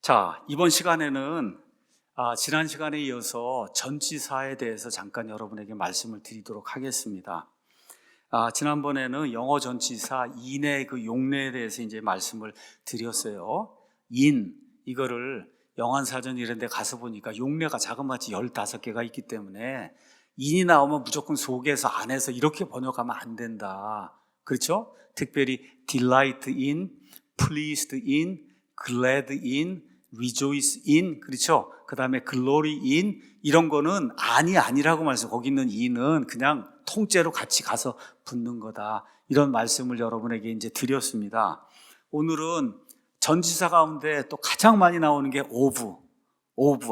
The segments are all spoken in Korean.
자, 이번 시간에는 지난 시간에 이어서 전치사에 대해서 잠깐 여러분에게 말씀을 드리도록 하겠습니다. 지난번에는 영어 전치사 in의 그 용례에 대해서 이제 말씀을 드렸어요. 이거를 영한사전 이런 데 가서 보니까 용례가 자그마치 15개가 있기 때문에 in이 나오면 무조건 속에서 안에서 이렇게 번역하면 안 된다. 그렇죠? 특별히 delight in, pleased in, glad in, rejoice in, 그렇죠? 그 다음에 glory in, 이런 거는 아니라고 말씀, 거기 있는 in은 그냥 통째로 같이 가서 붙는 거다. 이런 말씀을 여러분에게 이제 드렸습니다. 오늘은 전치사 가운데 또 가장 많이 나오는 게 of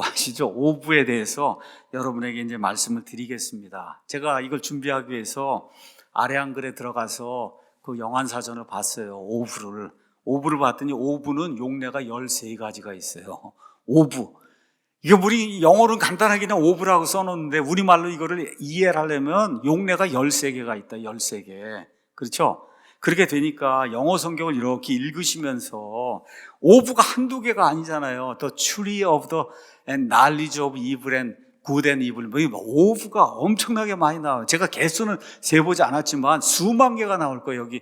아시죠? of에 대해서 여러분에게 이제 말씀을 드리겠습니다. 제가 이걸 준비하기 위해서 아래 한글에 들어가서 그 영한사전을 봤어요. of를 봤더니 of는 용례가 13가지가 있어요. of. 이게 우리 영어로는 간단하게 그냥 of라고 써놓는데 우리말로 이거를 이해를 하려면 용례가 13개가 있다. 13개. 그렇죠? 그렇게 되니까 영어 성경을 이렇게 읽으시면서 of가 한두 개가 아니잖아요. The tree of the knowledge of evil and good and evil. of가 엄청나게 많이 나와요. 제가 개수는 세보지 않았지만 수만 개가 나올 거예요. 여기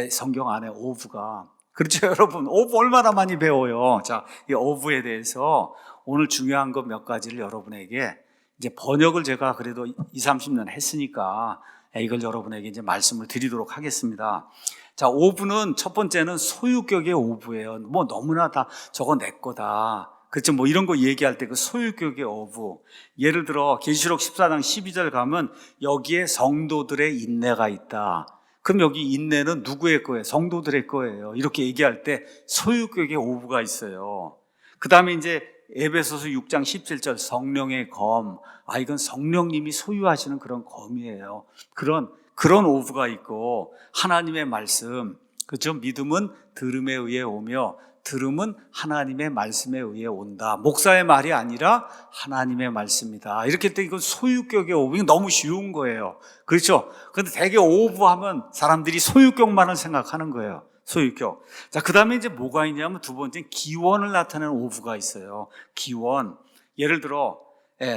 성경 안에 of가. 그렇죠, 여러분? of 얼마나 많이 배워요. 자, 이 of에 대해서 오늘 중요한 것 몇 가지를 여러분에게 이제 번역을 제가 그래도 20-30년 했으니까 이걸 여러분에게 이제 말씀을 드리도록 하겠습니다. 자, of는 첫 번째는 소유격의 of예요. 뭐 너무나 다 저거 내 거다. 그렇죠. 뭐 이런 거 얘기할 때 그 소유격의 of. 예를 들어 계시록 14장 12절 가면 여기에 성도들의 인내가 있다. 그럼 여기 인내는 누구의 거예요? 성도들의 거예요. 이렇게 얘기할 때 소유격의 of가 있어요. 그 다음에 이제 에베소서 6장 17절 성령의 검. 이건 성령님이 소유하시는 그런 검이에요. 그런 of가 있고, 하나님의 말씀. 그렇죠? 믿음은 들음에 의해 오며 들음은 하나님의 말씀에 의해 온다. 목사의 말이 아니라 하나님의 말씀이다. 이렇게 할 때 이건 소유격의 of. 이건 너무 쉬운 거예요. 그렇죠? 그런데 되게 of 하면 사람들이 소유격만을 생각하는 거예요. 소유격. 자, 그 다음에 이제 뭐가 있냐면 두 번째 기원을 나타내는 of가 있어요. 기원. 예를 들어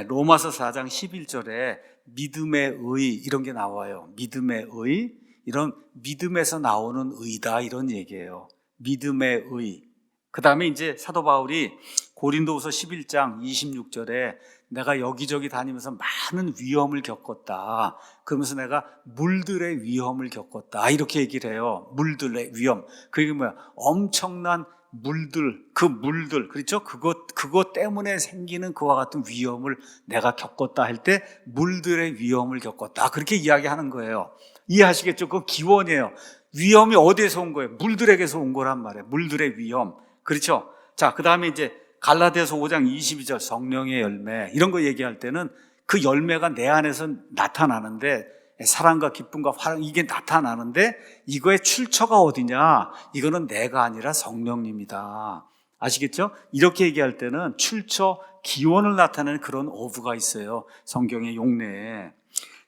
로마서 4장 11절에 믿음의 의 이런 게 나와요. 믿음의 의, 이런 믿음에서 나오는 의다 이런 얘기예요. 믿음의 의. 그 다음에 이제 사도 바울이 고린도후서 11장 26절에 내가 여기저기 다니면서 많은 위험을 겪었다. 그러면서 내가 물들의 위험을 겪었다. 이렇게 얘기를 해요. 물들의 위험. 그게 뭐야? 엄청난 물들, 그 물들, 그렇죠? 그것 때문에 생기는 그와 같은 위험을 내가 겪었다 할 때 물들의 위험을 겪었다. 그렇게 이야기하는 거예요. 이해하시겠죠? 그거 기원이에요. 위험이 어디에서 온 거예요? 물들에게서 온 거란 말이에요. 물들의 위험. 그렇죠? 자, 그 다음에 이제 갈라디아서 5장 22절 성령의 열매 이런 거 얘기할 때는 그 열매가 내 안에서 나타나는데 사랑과 기쁨과 화랑 이게 나타나는데 이거의 출처가 어디냐? 이거는 내가 아니라 성령님이다. 아시겠죠? 이렇게 얘기할 때는 출처, 기원을 나타내는 그런 of가 있어요. 성경의 용례에.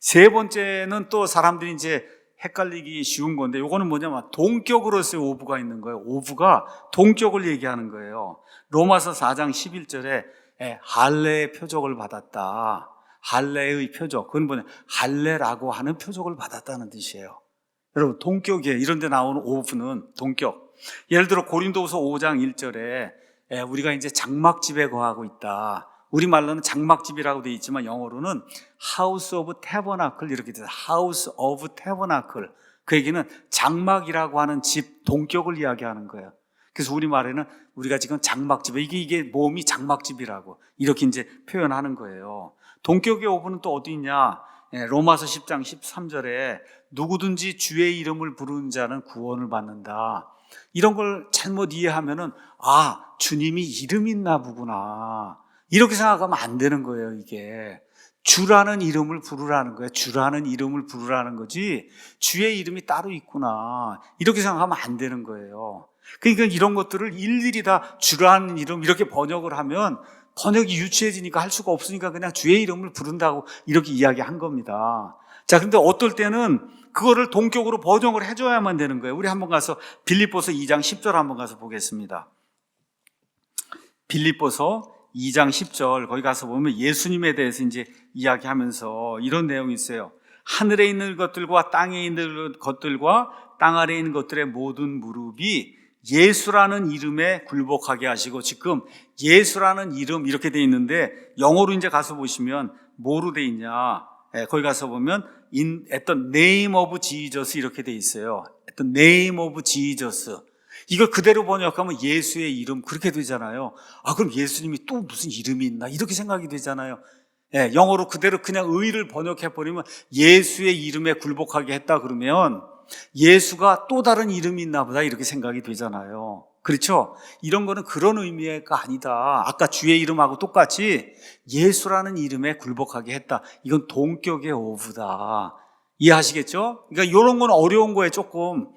세 번째는 또 사람들이 이제 헷갈리기 쉬운 건데 이거는 뭐냐면 동격으로서의 of가 있는 거예요. of가 동격을 얘기하는 거예요. 로마서 4장 11절에 할례의 표적을 받았다. 할례의 표적. 그건 뭐냐? 할례라고 하는 표적을 받았다는 뜻이에요. 여러분, 동격이에요. 이런 데 나오는 of는 동격. 예를 들어 고린도후서 5장 1절에 우리가 이제 장막집에 거하고 있다. 우리말로는 장막집이라고 되어 있지만 영어로는 House of Tabernacle 이렇게 돼요. House of Tabernacle. 그 얘기는 장막이라고 하는 집, 동격을 이야기하는 거예요. 그래서 우리말에는 우리가 지금 장막집에 이게 몸이 장막집이라고 이렇게 이제 표현하는 거예요. 동격의 of는 또 어디 있냐? 로마서 10장 13절에 누구든지 주의 이름을 부르는 자는 구원을 받는다. 이런 걸 잘못 이해하면은 주님이 이름이 있나 보구나. 이렇게 생각하면 안 되는 거예요, 이게. 주라는 이름을 부르라는 거예요. 주라는 이름을 부르라는 거지, 주의 이름이 따로 있구나. 이렇게 생각하면 안 되는 거예요. 그러니까 이런 것들을 일일이 다 주라는 이름 이렇게 번역을 하면 번역이 유치해지니까 할 수가 없으니까 그냥 주의 이름을 부른다고 이렇게 이야기한 겁니다. 자, 근데 어떨 때는 그거를 동격으로 번역을 해줘야만 되는 거예요. 우리 한번 가서 빌립보서 2장 10절 한번 가서 보겠습니다. 빌립보서 2장 10절 거기 가서 보면 예수님에 대해서 이제 이야기하면서 이런 내용이 있어요. 하늘에 있는 것들과 땅에 있는 것들과 땅 아래에 있는 것들의 모든 무릎이 예수라는 이름에 굴복하게 하시고, 지금 예수라는 이름 이렇게 돼 있는데 영어로 이제 가서 보시면 뭐로 돼 있냐? 거기 가서 보면 at the name of Jesus 이렇게 돼 있어요. at the name of Jesus. 이걸 그대로 번역하면 예수의 이름 그렇게 되잖아요. 그럼 예수님이 또 무슨 이름이 있나 이렇게 생각이 되잖아요. 영어로 그대로 그냥 의를 번역해버리면 예수의 이름에 굴복하게 했다 그러면 예수가 또 다른 이름이 있나 보다 이렇게 생각이 되잖아요. 그렇죠? 이런 거는 그런 의미가 아니다. 아까 주의 이름하고 똑같이 예수라는 이름에 굴복하게 했다. 이건 동격의 오브다. 이해하시겠죠? 그러니까 이런 건 어려운 거예요, 조금.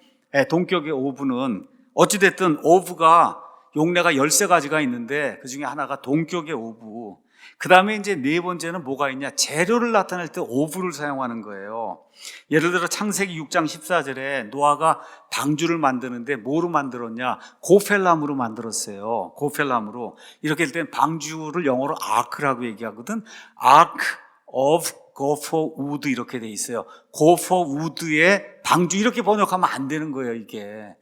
동격의 오브는. 어찌됐든 오브가 용례가 13가지가 있는데 그 중에 하나가 동격의 오브. 그 다음에 이제 네 번째는 뭐가 있냐? 재료를 나타낼 때 오브를 사용하는 거예요. 예를 들어 창세기 6장 14절에 노아가 방주를 만드는데 뭐로 만들었냐? 고펠나무로 만들었어요. 고펠나무로. 이렇게 될 땐 방주를 영어로 아크라고 얘기하거든. Ark of gopher wood 이렇게 돼 있어요. gopher wood의 방주 이렇게 번역하면 안 되는 거예요, 이게.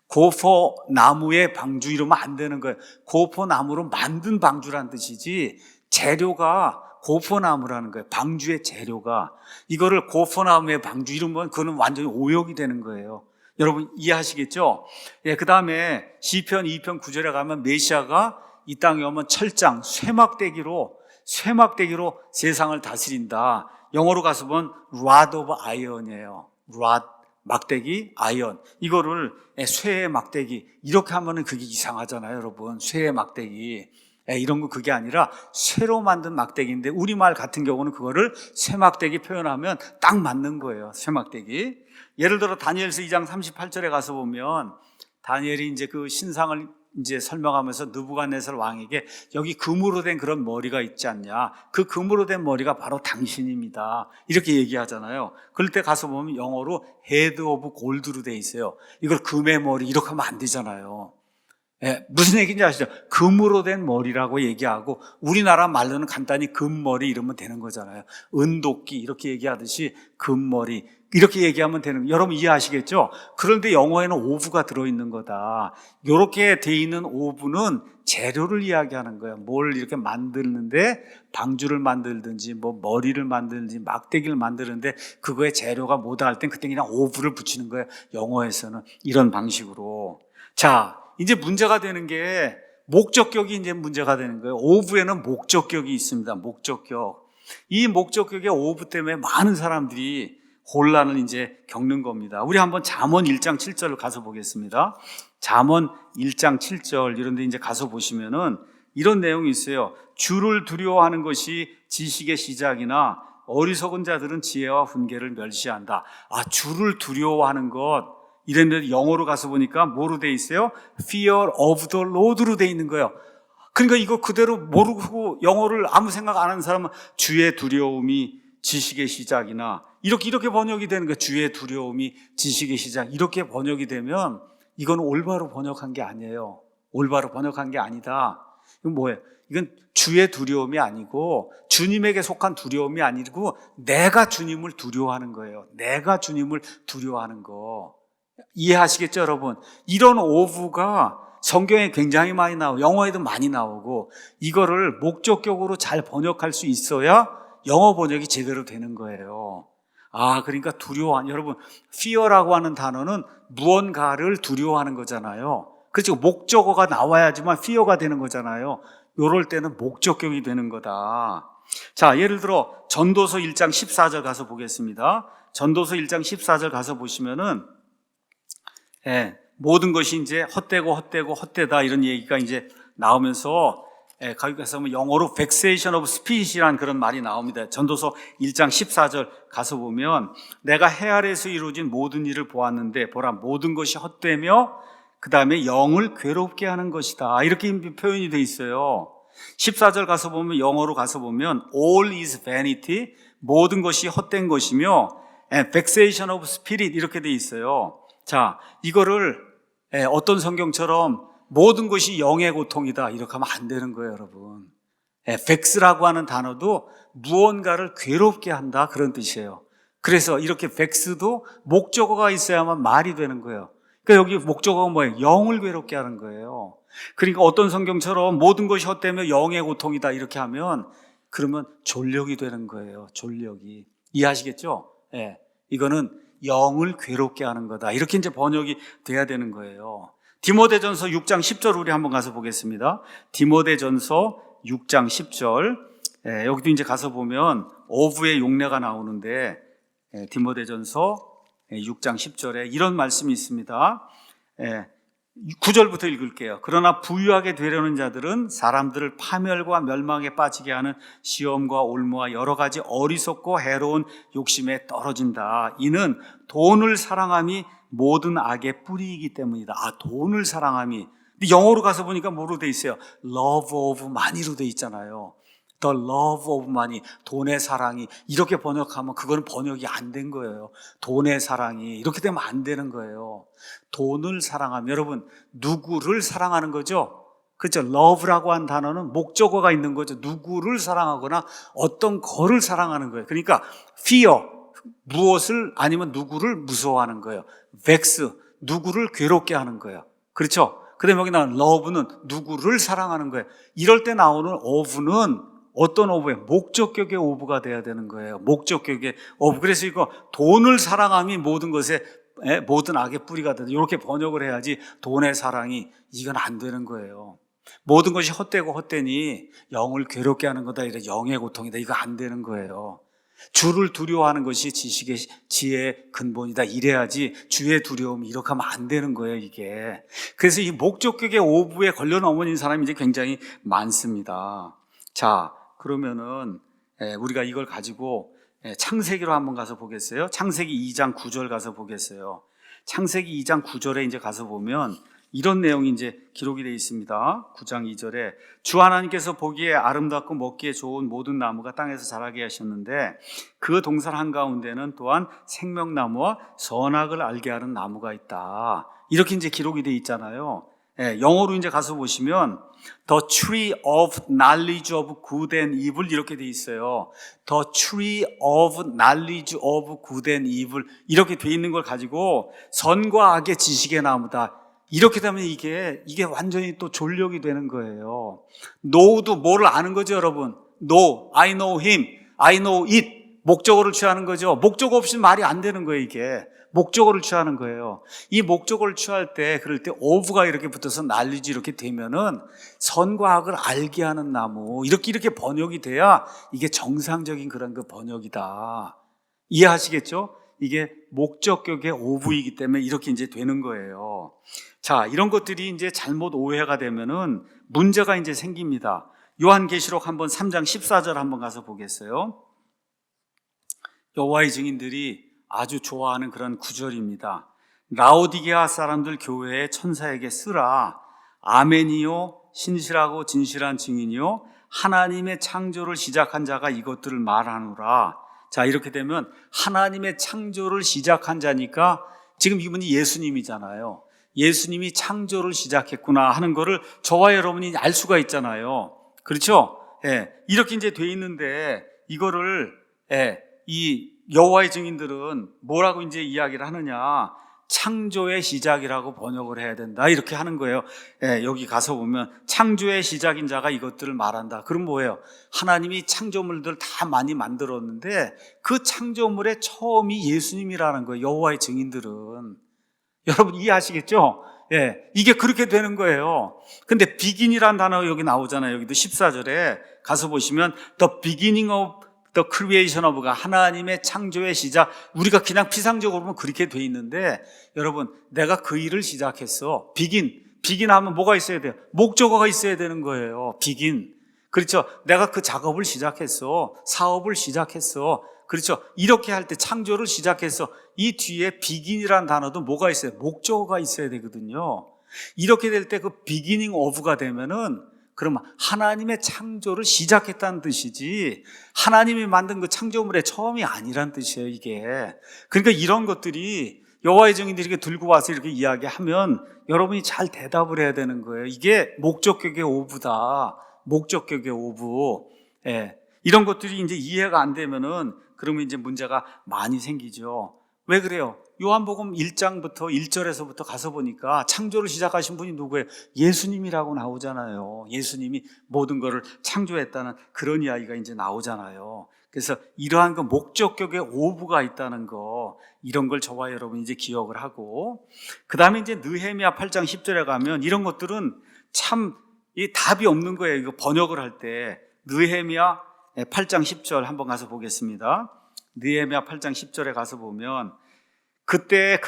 고포 나무의 방주 이러면 안 되는 거예요. 고포 나무로 만든 방주란 뜻이지 재료가 고포나무라는 거예요. 방주의 재료가. 이거를 고포나무의 방주 이러면 그거는 완전히 오역이 되는 거예요. 여러분 이해하시겠죠? 그 다음에 시편 2편 9절에 가면 메시아가 이 땅에 오면 철장, 쇠막대기로 세상을 다스린다. 영어로 가서 보면 rod of iron이에요. rod, 막대기, 아이언. 이거를 쇠의 막대기 이렇게 하면은 그게 이상하잖아요, 여러분. 쇠의 막대기. 이런 거 그게 아니라 쇠로 만든 막대기인데 우리말 같은 경우는 그거를 쇠막대기 표현하면 딱 맞는 거예요. 쇠막대기. 예를 들어 다니엘서 2장 38절에 가서 보면 다니엘이 이제 그 신상을 이제 설명하면서 느부갓네살 왕에게 여기 금으로 된 그런 머리가 있지 않냐? 그 금으로 된 머리가 바로 당신입니다. 이렇게 얘기하잖아요. 그럴 때 가서 보면 영어로 헤드 오브 골드로 돼 있어요. 이걸 금의 머리 이렇게 하면 안 되잖아요. 무슨 얘기인지 아시죠? 금으로 된 머리라고 얘기하고 우리나라 말로는 간단히 금머리 이러면 되는 거잖아요. 은도끼 이렇게 얘기하듯이 금머리 이렇게 얘기하면 되는 거예요. 여러분 이해하시겠죠? 그런데 영어에는 오브가 들어있는 거다. 이렇게 돼 있는 오브는 재료를 이야기하는 거예요. 뭘 이렇게 만드는데 방주를 만들든지 뭐 머리를 만들든지 막대기를 만드는데 그거의 재료가 뭐다 할 땐 그때 그냥 오브를 붙이는 거예요. 영어에서는 이런 방식으로. 자, 이제 문제가 되는 게 목적격이 이제 문제가 되는 거예요. 오브에는 목적격이 있습니다. 목적격. 이 목적격의 오브 때문에 많은 사람들이 혼란을 이제 겪는 겁니다. 우리 한번 잠언 1장 7절을 가서 보겠습니다. 잠언 1장 7절 이런 데 이제 가서 보시면은 이런 내용이 있어요. 주를 두려워하는 것이 지식의 시작이나 어리석은 자들은 지혜와 훈계를 멸시한다. 주를 두려워하는 것. 이랬는데 영어로 가서 보니까 뭐로 돼 있어요? Fear of the Lord로 돼 있는 거예요. 그러니까 이거 그대로 모르고 영어를 아무 생각 안 하는 사람은 주의 두려움이 지식의 시작이나 이렇게 번역이 되는 거예요. 주의 두려움이 지식의 시작 이렇게 번역이 되면 이건 올바로 번역한 게 아니에요. 올바로 번역한 게 아니다. 이건 뭐예요? 이건 주의 두려움이 아니고 주님에게 속한 두려움이 아니고 내가 주님을 두려워하는 거예요. 내가 주님을 두려워하는 거. 이해하시겠죠, 여러분? 이런 오브가 성경에 굉장히 많이 나오고 영어에도 많이 나오고 이거를 목적격으로 잘 번역할 수 있어야 영어 번역이 제대로 되는 거예요. 그러니까 두려워한, 여러분, fear라고 하는 단어는 무언가를 두려워하는 거잖아요. 그렇죠. 목적어가 나와야지만 fear가 되는 거잖아요. 이럴 때는 목적격이 되는 거다. 자, 예를 들어 전도서 1장 14절 가서 보겠습니다. 전도서 1장 14절 가서 보시면은 모든 것이 이제 헛되다 이런 얘기가 이제 나오면서 거기 가서 영어로 vexation of spirit이라는 그런 말이 나옵니다. 전도서 1장 14절 가서 보면 내가 해 아래에서 이루어진 모든 일을 보았는데 보라 모든 것이 헛되며 그 다음에 영을 괴롭게 하는 것이다 이렇게 표현이 돼 있어요. 14절 가서 보면 영어로 가서 보면 all is vanity 모든 것이 헛된 것이며 vexation of spirit 이렇게 돼 있어요. 자, 이거를 어떤 성경처럼 모든 것이 영의 고통이다 이렇게 하면 안 되는 거예요, 여러분. vex라고 하는 단어도 무언가를 괴롭게 한다 그런 뜻이에요. 그래서 이렇게 vex도 목적어가 있어야만 말이 되는 거예요. 그러니까 여기 목적어가 뭐예요? 영을 괴롭게 하는 거예요. 그러니까 어떤 성경처럼 모든 것이 헛되며 영의 고통이다 이렇게 하면 그러면 졸력이 되는 거예요. 졸력이. 이해하시겠죠? 예. 이거는 영을 괴롭게 하는 거다. 이렇게 이제 번역이 돼야 되는 거예요. 디모데전서 6장 10절 우리 한번 가서 보겠습니다. 디모데전서 6장 10절. 예, 여기도 이제 가서 보면 어부의 용례가 나오는데 디모데전서 6장 10절에 이런 말씀이 있습니다. 9절부터 읽을게요. 그러나 부유하게 되려는 자들은 사람들을 파멸과 멸망에 빠지게 하는 시험과 올무와 여러 가지 어리석고 해로운 욕심에 떨어진다. 이는 돈을 사랑함이 모든 악의 뿌리이기 때문이다. 돈을 사랑함이. 근데 영어로 가서 보니까 뭐로 돼 있어요? love of money로 돼 있잖아요. The love of money, 돈의 사랑이. 이렇게 번역하면 그거는 번역이 안 된 거예요. 돈의 사랑이. 이렇게 되면 안 되는 거예요. 돈을 사랑하면, 여러분, 누구를 사랑하는 거죠? 그렇죠? love라고 한 단어는 목적어가 있는 거죠. 누구를 사랑하거나 어떤 거를 사랑하는 거예요. 그러니까 fear, 무엇을 아니면 누구를 무서워하는 거예요. vex, 누구를 괴롭게 하는 거예요. 그렇죠? 그 다음에 여기 나오는 love는 누구를 사랑하는 거예요. 이럴 때 나오는 of는 어떤 어부예요? 목적격의 어부가 돼야 되는 거예요. 목적격의 어부. 그래서 이거 돈을 사랑함이 모든 것에 모든 악의 뿌리가 된다. 이렇게 번역을 해야지 돈의 사랑이 이건 안 되는 거예요. 모든 것이 헛되고 헛되니 영을 괴롭게 하는 거다. 이래 영의 고통이다. 이거 안 되는 거예요. 주를 두려워하는 것이 지식의 지혜의 근본이다. 이래야지 주의 두려움이 이렇게 하면 안 되는 거예요, 이게. 그래서 이 목적격의 오부에 걸려 넘어진 사람이 이제 굉장히 많습니다. 자, 그러면은 우리가 이걸 가지고 창세기로 한번 가서 보겠어요. 창세기 2장 9절 가서 보겠어요. 창세기 2장 9절에 이제 가서 보면 이런 내용이 이제 기록이 되어 있습니다. 9장 2절에 주 하나님께서 보기에 아름답고 먹기에 좋은 모든 나무가 땅에서 자라게 하셨는데 그 동산 한가운데는 또한 생명나무와 선악을 알게 하는 나무가 있다. 이렇게 이제 기록이 되어 있잖아요. 영어로 이제 가서 보시면 The tree of knowledge of good and evil 이렇게 돼 있어요. The tree of knowledge of good and evil 이렇게 돼 있는 걸 가지고 선과 악의 지식의 나무다. 이렇게 되면 이게 완전히 또 졸력이 되는 거예요. know도 뭐를 아는 거죠, 여러분? know, I know him, I know it. 목적어를 취하는 거죠. 목적어 없이 말이 안 되는 거예요, 이게. 목적어를 취하는 거예요. 이 목적어를 취할 때, 그럴 때 of가 이렇게 붙어서 knowledge 이렇게 되면은 선과 악을 알게 하는 나무. 이렇게 번역이 돼야 이게 정상적인 그런 그 번역이다. 이해하시겠죠? 이게 목적격의 of이기 때문에 이렇게 이제 되는 거예요. 자, 이런 것들이 이제 잘못 오해가 되면은 문제가 이제 생깁니다. 요한계시록 한번 3장 14절 한번 가서 보겠어요. 여호와의 증인들이 아주 좋아하는 그런 구절입니다. 라오디게아 사람들 교회의 천사에게 쓰라. 아멘이요 신실하고 진실한 증인이요 하나님의 창조를 시작한 자가 이것들을 말하노라. 자, 이렇게 되면 하나님의 창조를 시작한 자니까 지금 이분이 예수님이잖아요. 예수님이 창조를 시작했구나 하는 거를 저와 여러분이 알 수가 있잖아요. 그렇죠? 이렇게 이제 돼 있는데 이거를 이 여호와의 증인들은 뭐라고 이제 이야기를 하느냐? 창조의 시작이라고 번역을 해야 된다. 이렇게 하는 거예요. 여기 가서 보면 창조의 시작인 자가 이것들을 말한다. 그럼 뭐예요? 하나님이 창조물들 다 많이 만들었는데 그 창조물의 처음이 예수님이라는 거예요. 여호와의 증인들은. 여러분 이해하시겠죠? 이게 그렇게 되는 거예요. 근데 begin이라는 단어 여기 나오잖아요. 여기도 14절에 가서 보시면 the beginning of the creation of가 하나님의 창조의 시작. 우리가 그냥 피상적으로 보면 그렇게 돼 있는데 여러분 내가 그 일을 시작했어. begin 하면 뭐가 있어야 돼요? 목적어가 있어야 되는 거예요. begin. 그렇죠? 내가 그 작업을 시작했어. 사업을 시작했어. 그렇죠? 이렇게 할 때 창조를 시작했어. 이 뒤에 begin이라는 단어도 뭐가 있어요? 목적어가 있어야 되거든요. 이렇게 될 때 그 beginning of가 되면은 그러면 하나님의 창조를 시작했다는 뜻이지 하나님이 만든 그 창조물의 처음이 아니란 뜻이에요, 이게. 그러니까 이런 것들이 여호와의 증인들이 이렇게 들고 와서 이렇게 이야기하면 여러분이 잘 대답을 해야 되는 거예요. 이게 목적격의 오부다. 목적격의 오부. 예. 이런 것들이 이제 이해가 안 되면은 그러면 이제 문제가 많이 생기죠. 왜 그래요? 요한복음 1장부터 1절에서부터 가서 보니까 창조를 시작하신 분이 누구예요? 예수님이라고 나오잖아요. 예수님이 모든 것을 창조했다는 그런 이야기가 이제 나오잖아요. 그래서 이러한 그 목적격의 오부가 있다는 거, 이런 걸 저와 여러분이 이제 기억을 하고, 그 다음에 이제 느헤미야 8장 10절에 가면 이런 것들은 참 이 답이 없는 거예요. 이거 번역을 할 때. 느헤미야 8장 10절 한번 가서 보겠습니다. 느헤미야 8장 10절에 가서 보면, 그때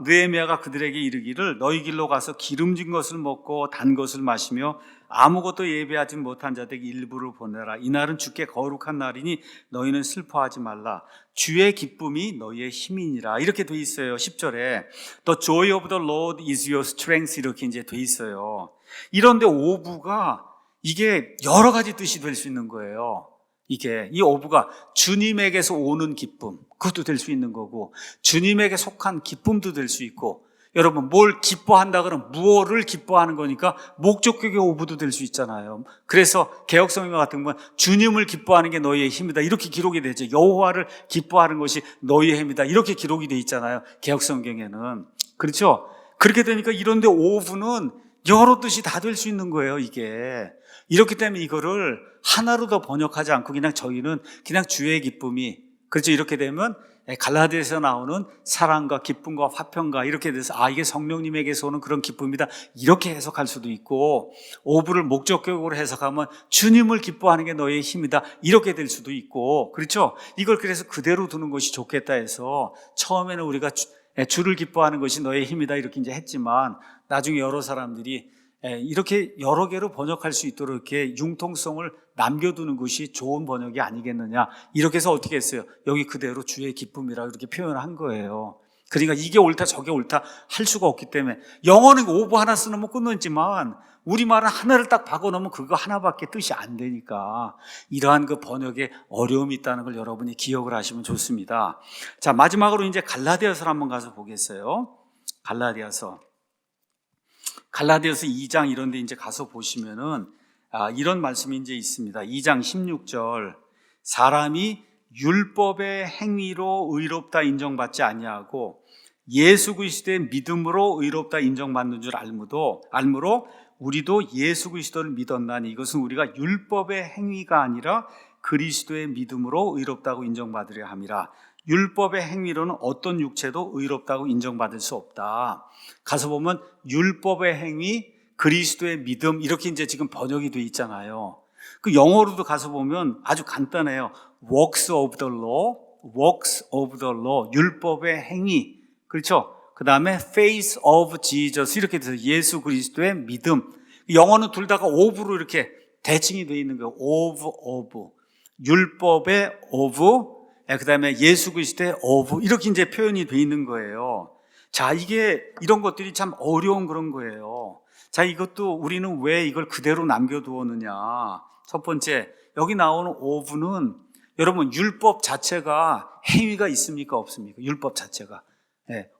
느헤미야가 그들에게 이르기를 너희 길로 가서 기름진 것을 먹고 단 것을 마시며 아무것도 예배하지 못한 자들에게 일부를 보내라. 이날은 주께 거룩한 날이니 너희는 슬퍼하지 말라. 주의 기쁨이 너희의 힘이니라. 이렇게 돼 있어요. 10절에 The joy of the Lord is your strength 이렇게 이제 돼 있어요. 이런데 오부가 이게 여러 가지 뜻이 될 수 있는 거예요. 이 오부가 주님에게서 오는 기쁨, 그것도 될 수 있는 거고, 주님에게 속한 기쁨도 될 수 있고, 여러분 뭘 기뻐한다 그러면 무엇을 기뻐하는 거니까 목적격의 오부도 될 수 있잖아요. 그래서 개역성경 같은 건 주님을 기뻐하는 게 너희의 힘이다 이렇게 기록이 되죠. 여호와를 기뻐하는 것이 너희의 힘이다 이렇게 기록이 돼 있잖아요. 개역성경에는. 그렇죠? 그렇게 되니까 이런데 오부는 여러 뜻이 다 될 수 있는 거예요. 이게 이렇기 때문에 이거를 하나로 더 번역하지 않고 그냥 저희는 그냥 주의 기쁨이, 그렇죠? 이렇게 되면 갈라디아에서 나오는 사랑과 기쁨과 화평과 이렇게 돼서 이게 성령님에게서 오는 그런 기쁨이다 이렇게 해석할 수도 있고, 오부를 목적격으로 해석하면 주님을 기뻐하는 게 너의 힘이다 이렇게 될 수도 있고, 그렇죠? 이걸 그래서 그대로 두는 것이 좋겠다 해서 처음에는 우리가 주를 기뻐하는 것이 너의 힘이다 이렇게 이제 했지만, 나중에 여러 사람들이 이렇게 여러 개로 번역할 수 있도록 이렇게 융통성을 남겨두는 것이 좋은 번역이 아니겠느냐 이렇게 해서 어떻게 했어요? 여기 그대로 주의 기쁨이라고 이렇게 표현한 거예요. 그러니까 이게 옳다 저게 옳다 할 수가 없기 때문에, 영어는 오부 하나 쓰면 끝났지만 우리말은 하나를 딱 박아놓으면 그거 하나밖에 뜻이 안 되니까 이러한 그 번역에 어려움이 있다는 걸 여러분이 기억을 하시면 좋습니다. 자, 마지막으로 이제 갈라디아서를 한번 가서 보겠어요. 갈라디아서 2장 이런 데 이제 가서 보시면은 이런 말씀이 이제 있습니다. 2장 16절. 사람이 율법의 행위로 의롭다 인정받지 아니하고 예수 그리스도의 믿음으로 의롭다 인정받는 줄 알므로 우리도 예수 그리스도를 믿었나니 이것은 우리가 율법의 행위가 아니라 그리스도의 믿음으로 의롭다고 인정받으려 함이라. 율법의 행위로는 어떤 육체도 의롭다고 인정받을 수 없다. 가서 보면 율법의 행위, 그리스도의 믿음 이렇게 이제 지금 번역이 돼 있잖아요. 그 영어로도 가서 보면 아주 간단해요. works of the law, 율법의 행위. 그렇죠? 그 다음에 faith of Jesus 이렇게 돼서 예수 그리스도의 믿음. 영어는 둘 다가 of로 이렇게 대칭이 돼 있는 거예요. of, 율법의 of, 그 다음에 예수 그리스도의 of 이렇게 이제 표현이 돼 있는 거예요. 자, 이런 것들이 참 어려운 그런 거예요. 자, 이것도 우리는 왜 이걸 그대로 남겨두었느냐. 첫 번째, 여기 나오는 of는 여러분 율법 자체가 행위가 있습니까 없습니까? 율법 자체가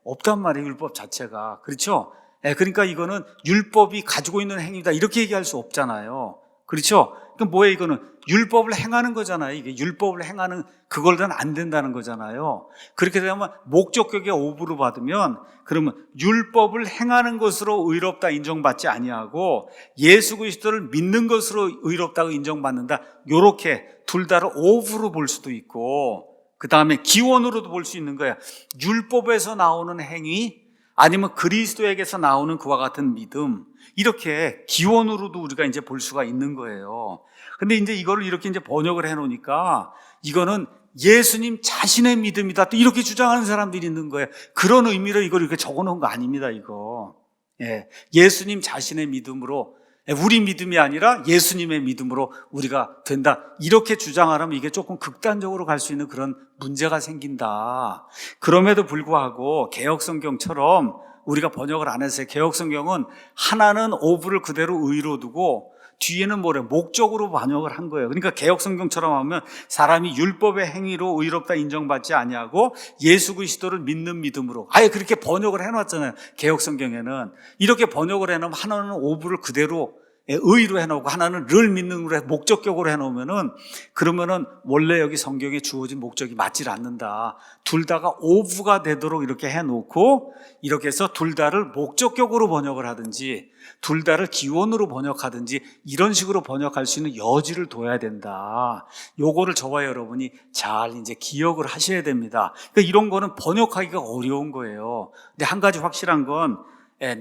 없단 말이에요. 율법 자체가. 그렇죠? 그러니까 이거는 율법이 가지고 있는 행위다 이렇게 얘기할 수 없잖아요. 그렇죠? 그럼 뭐예요? 이거는 율법을 행하는 거잖아요. 이게 율법을 행하는 그걸로는 안 된다는 거잖아요. 그렇게 되면 목적격의 오부로 받으면 그러면 율법을 행하는 것으로 의롭다 인정받지 아니하고 예수 그리스도를 믿는 것으로 의롭다고 인정받는다. 요렇게 둘 다를 오부로 볼 수도 있고, 그 다음에 기원으로도 볼 수 있는 거야. 율법에서 나오는 행위 아니면 그리스도에게서 나오는 그와 같은 믿음, 이렇게 기원으로도 우리가 이제 볼 수가 있는 거예요. 근데 이제 이거를 이렇게 이제 번역을 해 놓으니까 이거는 예수님 자신의 믿음이다 또 이렇게 주장하는 사람들이 있는 거예요. 그런 의미로 이걸 이렇게 적어 놓은 거 아닙니다, 이거. 예수님 자신의 믿음으로, 우리 믿음이 아니라 예수님의 믿음으로 우리가 된다 이렇게 주장하려면 이게 조금 극단적으로 갈 수 있는 그런 문제가 생긴다. 그럼에도 불구하고 개역성경처럼 우리가 번역을 안 했어요. 개역성경은 하나는 오브를 그대로 의로 두고 뒤에는 뭐래? 목적으로 번역을 한 거예요. 그러니까 개역성경처럼 하면 사람이 율법의 행위로 의롭다 인정받지 아니하고 예수 그리스도를 믿는 믿음으로, 아예 그렇게 번역을 해놨잖아요. 개역성경에는 이렇게 번역을 해놓으면 하나는 오브를 그대로 의로 해놓고 하나는 를 믿는으로 목적격으로 해놓으면은, 그러면은 원래 여기 성경에 주어진 목적이 맞질 않는다. 둘 다가 오브가 되도록 이렇게 해놓고, 이렇게 해서 둘 다를 목적격으로 번역을 하든지 둘 다를 기원으로 번역하든지 이런 식으로 번역할 수 있는 여지를 둬야 된다. 요거를 저와 여러분이 잘 이제 기억을 하셔야 됩니다. 그러니까 이런 거는 번역하기가 어려운 거예요. 근데 한 가지 확실한 건,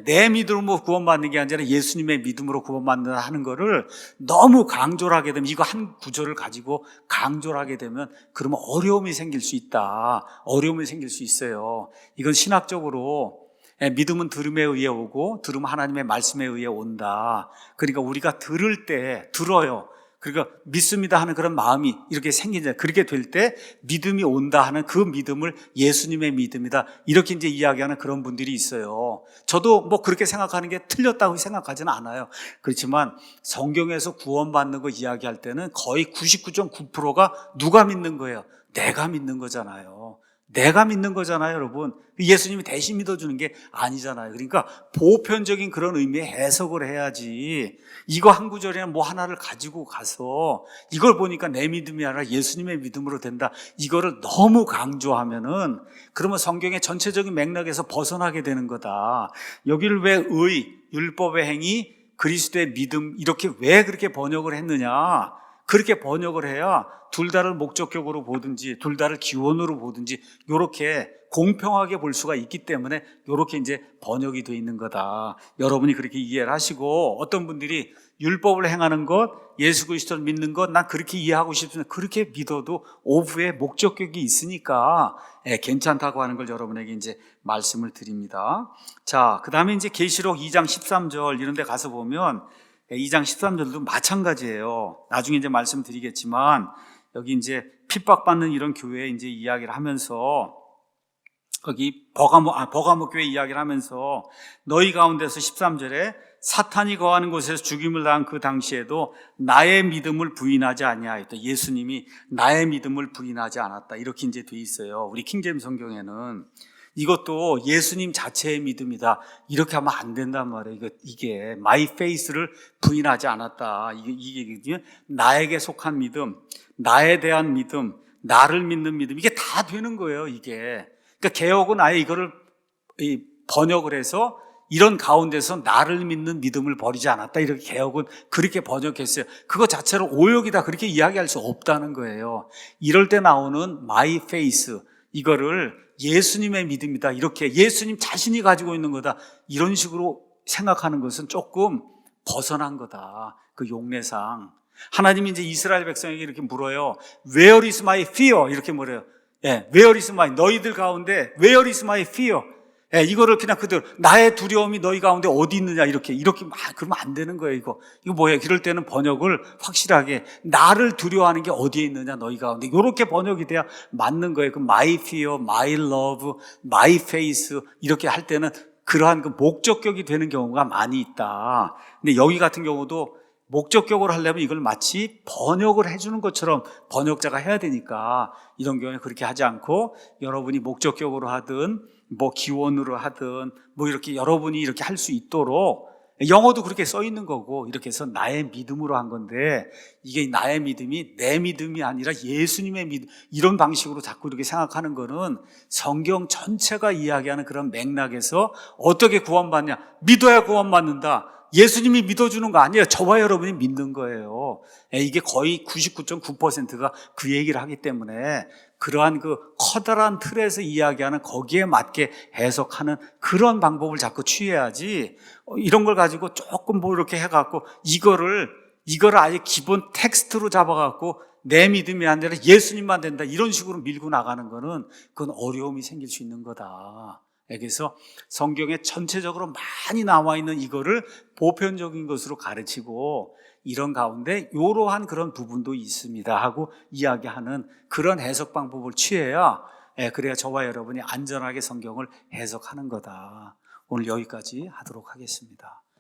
내 믿음으로 구원받는 게 아니라 예수님의 믿음으로 구원받는다 하는 거를 너무 강조를 하게 되면, 이거 한 구절을 가지고 강조를 하게 되면 그러면 어려움이 생길 수 있다. 어려움이 생길 수 있어요. 이건 신학적으로 믿음은 들음에 의해 오고 들음은 하나님의 말씀에 의해 온다. 그러니까 우리가 들을 때 들어요. 그러니까 믿습니다 하는 그런 마음이 이렇게 생기잖아요. 그렇게 될 때 믿음이 온다 하는 그 믿음을 예수님의 믿음이다, 이렇게 이제 이야기하는 그런 분들이 있어요. 저도 뭐 그렇게 생각하는 게 틀렸다고 생각하지는 않아요. 그렇지만 성경에서 구원받는 거 이야기할 때는 거의 99.9%가 누가 믿는 거예요? 내가 믿는 거잖아요. 내가 믿는 거잖아요, 여러분. 예수님이 대신 믿어주는 게 아니잖아요. 그러니까 보편적인 그런 의미의 해석을 해야지, 이거 한 구절이나 뭐 하나를 가지고 가서 이걸 보니까 내 믿음이 아니라 예수님의 믿음으로 된다, 이거를 너무 강조하면은 그러면 성경의 전체적인 맥락에서 벗어나게 되는 거다. 여기를 왜 율법의 행위, 그리스도의 믿음 이렇게 왜 그렇게 번역을 했느냐? 그렇게 번역을 해야 둘 다를 목적격으로 보든지 둘 다를 기원으로 보든지 이렇게 공평하게 볼 수가 있기 때문에 이렇게 이제 번역이 되어 있는 거다. 여러분이 그렇게 이해를 하시고, 어떤 분들이 율법을 행하는 것, 예수 그리스도를 믿는 것, 난 그렇게 이해하고 싶으면 그렇게 믿어도 오후에 목적격이 있으니까 괜찮다고 하는 걸 여러분에게 이제 말씀을 드립니다. 자, 그 다음에 이제 계시록 2장 13절 이런 데 가서 보면 2장 13절도 마찬가지예요. 나중에 이제 말씀드리겠지만, 여기 이제 핍박받는 이런 교회에 이제 이야기를 하면서, 거기 버가모 교회 이야기를 하면서 너희 가운데서 13절에 사탄이 거하는 곳에서 죽임을 당한 그 당시에도 나의 믿음을 부인하지 아니하였다. 예수님이 나의 믿음을 부인하지 않았다. 이렇게 이제 돼 있어요. 우리 킹제임스 성경에는. 이것도 예수님 자체의 믿음이다, 이렇게 하면 안 된단 말이에요. 이게 my faith를 부인하지 않았다. 이게 나에게 속한 믿음, 나에 대한 믿음, 나를 믿는 믿음, 이게 다 되는 거예요. 이게. 그러니까 개혁은 아예 이거를 번역을 해서 이런 가운데서 나를 믿는 믿음을 버리지 않았다, 이렇게 개혁은 그렇게 번역했어요. 그거 자체로 오역이다, 그렇게 이야기할 수 없다는 거예요. 이럴 때 나오는 my faith, 이거를 예수님의 믿음이다, 이렇게 예수님 자신이 가지고 있는 거다, 이런 식으로 생각하는 것은 조금 벗어난 거다. 그 용례상 하나님이 이제 이스라엘 백성에게 이렇게 물어요. Where is my fear? 이렇게 물어요. Where is my, 너희들 가운데 Where is my fear? 이거를 그냥 그대로 나의 두려움이 너희 가운데 어디 있느냐, 이렇게 그러면 안 되는 거예요. 이거 뭐예요? 이럴 때는 번역을 확실하게 나를 두려워하는 게 어디에 있느냐, 너희 가운데, 이렇게 번역이 돼야 맞는 거예요. 그 my fear, my love, my faith 이렇게 할 때는 그러한 그 목적격이 되는 경우가 많이 있다. 근데 여기 같은 경우도 목적격으로 하려면 이걸 마치 번역을 해주는 것처럼 번역자가 해야 되니까, 이런 경우에 그렇게 하지 않고 여러분이 목적격으로 하든 뭐 기원으로 하든 뭐 이렇게 여러분이 이렇게 할 수 있도록, 영어도 그렇게 써 있는 거고, 이렇게 해서 나의 믿음으로 한 건데, 이게 나의 믿음이 내 믿음이 아니라 예수님의 믿음, 이런 방식으로 자꾸 이렇게 생각하는 거는 성경 전체가 이야기하는 그런 맥락에서 어떻게 구원받냐, 믿어야 구원받는다, 예수님이 믿어주는 거 아니에요. 저와 여러분이 믿는 거예요. 이게 거의 99.9%가 그 얘기를 하기 때문에, 그러한 그 커다란 틀에서 이야기하는 거기에 맞게 해석하는 그런 방법을 자꾸 취해야지, 이런 걸 가지고 조금 뭐 이렇게 해갖고 이거를 아예 기본 텍스트로 잡아갖고 내 믿음이 아니라 예수님만 된다, 이런 식으로 밀고 나가는 거는 그건 어려움이 생길 수 있는 거다. 그래서 성경에 전체적으로 많이 나와 있는 이거를 보편적인 것으로 가르치고, 이런 가운데 이러한 그런 부분도 있습니다 하고 이야기하는 그런 해석 방법을 취해야, 그래야 저와 여러분이 안전하게 성경을 해석하는 거다. 오늘 여기까지 하도록 하겠습니다.